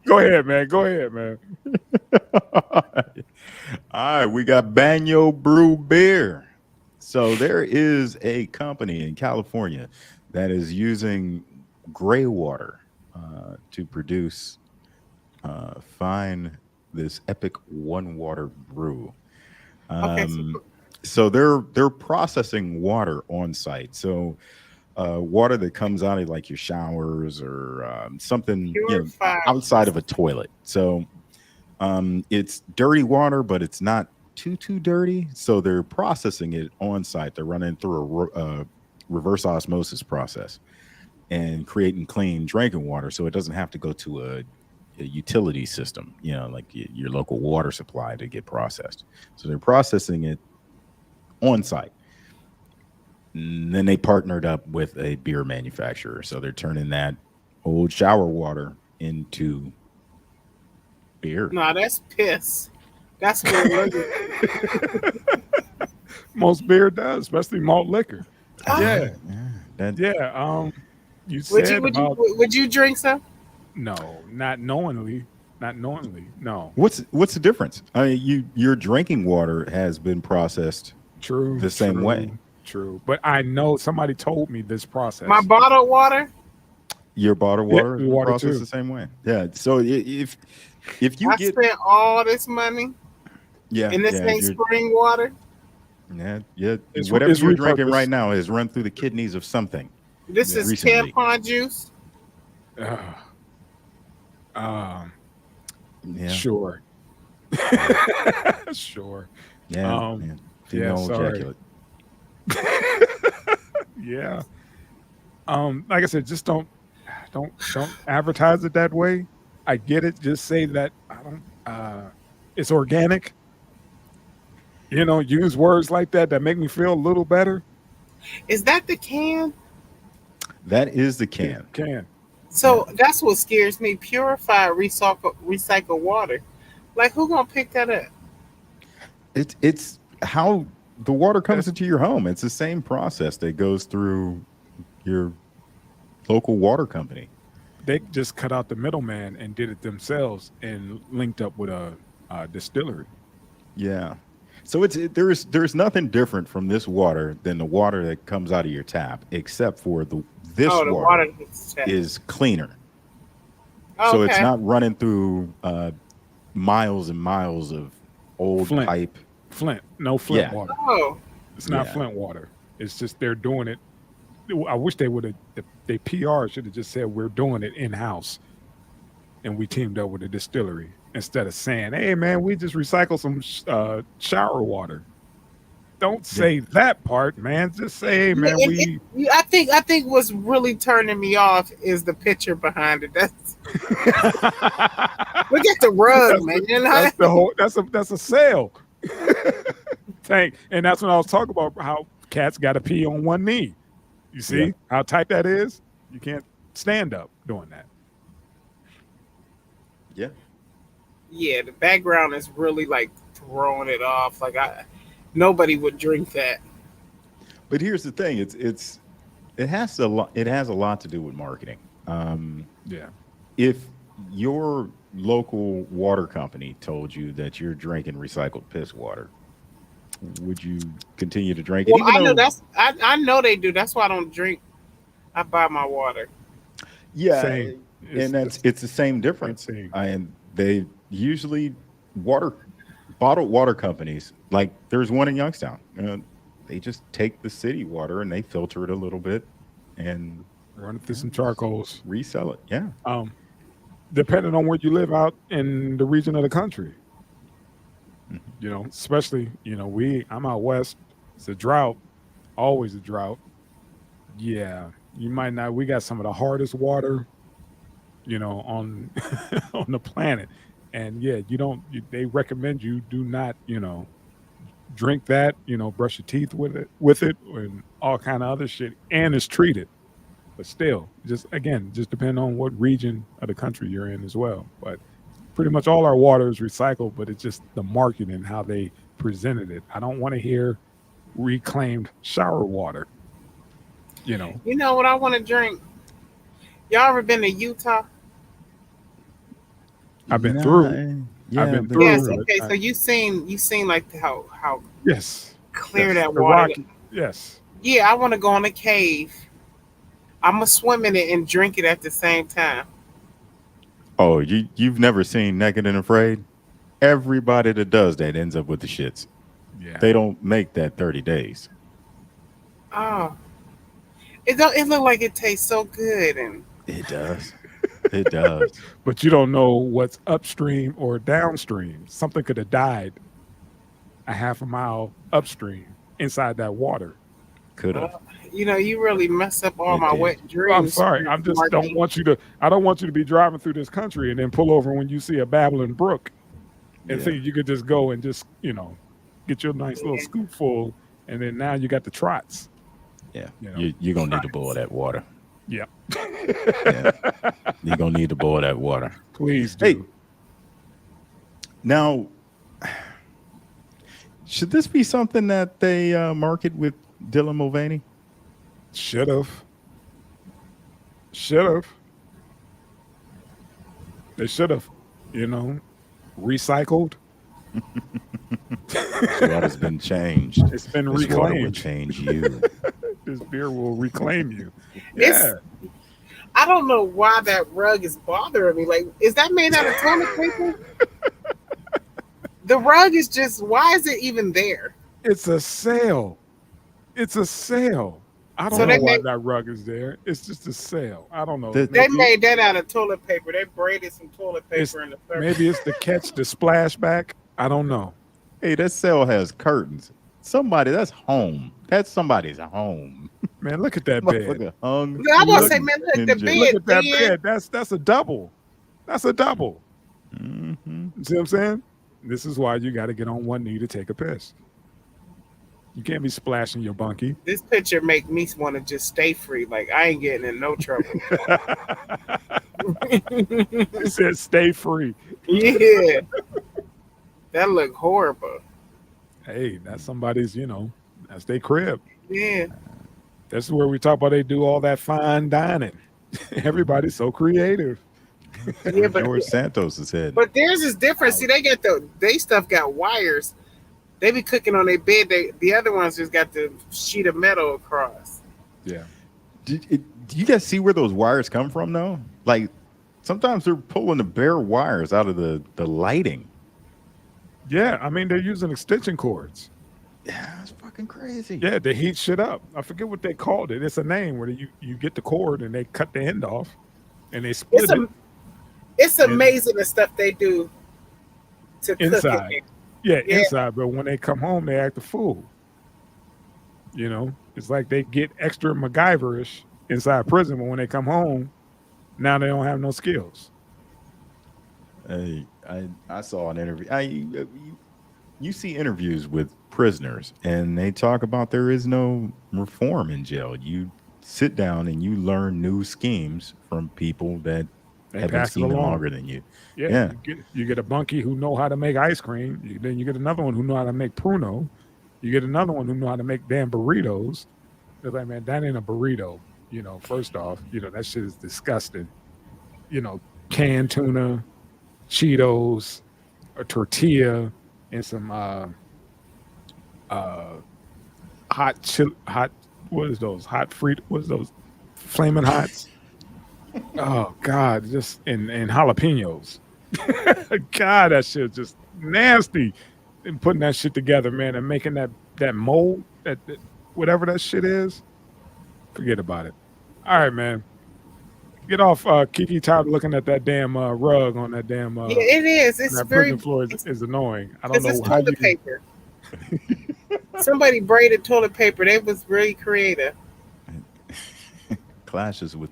Go ahead, man. Go ahead, man. All right, we got Banyo Brew beer. So there is a company in California that is using gray water to produce fine this epic OneWater Brew. Okay, so Um, so they're processing water on site. So water that comes out of like your showers or something purified. outside of a toilet. So it's dirty water, but it's not too dirty. So they're processing it on site. They're running through a reverse osmosis process and creating clean drinking water, so it doesn't have to go to a utility system, like your local water supply to get processed. So they're processing it on site. And then they partnered up with a beer manufacturer, so they're turning that old shower water into beer. No, that's piss. That's what it was. Most beer does, especially malt liquor. Yeah. That, Yeah. You Would said you would about you would you drink some? no, not knowingly. Not knowingly. No. what's the difference? I mean, your drinking water has been processed True. the same true, way. True. But I know somebody told me this process. My bottled water? Your bottled water is water processed too. the same way. Yeah. So if you I get spent all this money and this if ain't you're- spring water. whatever it's you're drinking repurposed. right now has run through the kidneys of something. This is recently. tampon juice. Yeah. Sure. Sure. Yeah. Female sorry. ejaculate. Yeah. Like I said, just don't advertise it that way. I get it. Just say that it's organic. Use words like that make me feel a little better. Is that the can? That is the can. Can. So that's what scares me. Purified recycle water. Like who gonna pick that up? It's how the water comes into your home. It's the same process that goes through your local water company. They just cut out the middleman and did it themselves and linked up with a distillery. Yeah. So there's nothing different from this water than the water that comes out of your tap, except for the water is cleaner. Oh, so it's okay. not running through miles and miles of old pipe. No Flint water. Oh, It's not Flint water. It's just they're doing it. I wish they would have. They PR should have just said we're doing it in house, and we teamed up with a distillery instead of saying, "Hey man, we just recycle some shower water." Don't say that part, man. Just say, "Hey man, I think what's really turning me off is the picture behind it. That's look at the rug, man. That's the whole. That's a sale. Tank, and that's when I was talking about how cats got to pee on one knee. You see how tight that is? You can't stand up doing that. Yeah. Yeah, the background is really like throwing it off. Like nobody would drink that. But here's the thing: it has a lot to do with marketing. If your local water company told you that you're drinking recycled piss water, would you continue to drink it? Well, I know they do. That's why I don't drink. I buy my water. Yeah, Same. And it's the same difference. And they usually bottled water companies, like there's one in Youngstown. They just take the city water and they filter it a little bit and run it through some charcoals, resell it. Yeah. Depending on where you live out in the region of the country. Especially, I'm out west. It's a drought, always a drought. Yeah, you might not. We got some of the hardest water, on on the planet, and yeah, they recommend you do not, drink that. Brush your teeth with it, and all kind of other shit, and it's treated. But still, just depend on what region of the country you're in as well. But pretty much all our water is recycled, but it's just the marketing, how they presented it. I don't want to hear reclaimed shower water. You know what I want to drink? Y'all ever been to Utah? I've been Nah, through. yeah, I've been but- through. Yes. it. Okay. So you seen like how Yes. clear Yes. that The water. rocky. Yes. Yeah, I want to go in a cave. I'm gonna swim in it and drink it at the same time. Oh, you've never seen Naked and Afraid? Everybody that does that ends up with the shits. Yeah. They don't make that 30 days. Oh, it don't. It look like it tastes so good, and It does. It does. But you don't know what's upstream or downstream. Something could have died a half a mile upstream inside that water. Could have. you really mess up all It my did. wet dreams. I'm sorry. I just don't Marky. want you to. I don't want you to be driving through this country and then pull over when you see a babbling brook, and Yeah. think you could just go and just get your nice little scoop full, and then now you got the trots. Yeah. You know. You're going to need to boil that water. Yeah. Yeah. You're going to need to boil that water. Please do. Hey. Now, should this be something that they market with Dylan Mulvaney? Should have. They should have. Recycled. Water's been changed. It's been This water will reclaimed. change you. This beer will reclaim you. It's- Yeah. I don't know why that rug is bothering me. Like, is that made out of toilet paper? The rug is just. Why is it even there? It's a sale. It's a sale. I don't So know they why made- that rug is there. It's just a sale. I don't know. The- They Maybe- made that out of toilet paper. They braided some toilet It's- paper in the surface. Maybe it's to catch the splashback. I don't know. Hey, that cell has curtains. That's home. That's somebody's home. Man, look at that bed. Motherfucker hung. I was gonna say, Look- man, look at the Ninja. bed. Look at that man. bed. That's a double. That's a double. Mhm. You see what I'm saying? This is why you got to get on one knee to take a piss. You can't be splashing your bunkie. This picture make me want to just stay free. Like I ain't getting in no trouble. It says stay free. Yeah, that look horrible. Hey, that's somebody's, that's their crib. Yeah, This is where we talk about they do all that fine dining. Everybody's so creative. yeah, but George Santos has had. but theirs is different. See, they stuff got wires. They be cooking on their bed. The other ones just got the sheet of metal across. Yeah. Do you guys see where those wires come from, though? Like, sometimes they're pulling the bare wires out of the lighting. Yeah. I mean, they're using extension cords. Yeah, that's fucking crazy. Yeah, they heat shit up. I forget what they called it. It's a name where you get the cord and they cut the end off and they split it It's amazing the stuff they do to Inside. cook it. Yeah, Yeah. inside. But when they come home, they act a fool. It's like they get extra MacGyverish inside prison, but when they come home, now they don't have no skills. Hey, I saw an interview. You see interviews with prisoners, and they talk about there is no reform in jail. You sit down and you learn new schemes from people that They have been pass it scheming along. longer than you. Yeah, Yeah. You get a bunkie who know how to make ice cream. Then you get another one who know how to make pruno. You get another one who know how to make damn burritos. They're like, man, that ain't a burrito. First off, that shit is disgusting. Canned tuna, Cheetos, a tortilla, and some what is those? What is those? Flaming Hots. Oh God, just and jalapenos. God, that shit just nasty. And putting that shit together, man, and making that mold, that whatever that shit is, forget about it. All right, man. Get off Kiki. Tired of looking at that damn rug on that damn Yeah, it is. It's that very. prison floor is annoying. I don't It's know how you toilet can, paper. Somebody braided toilet paper. They was really creative. Clashes with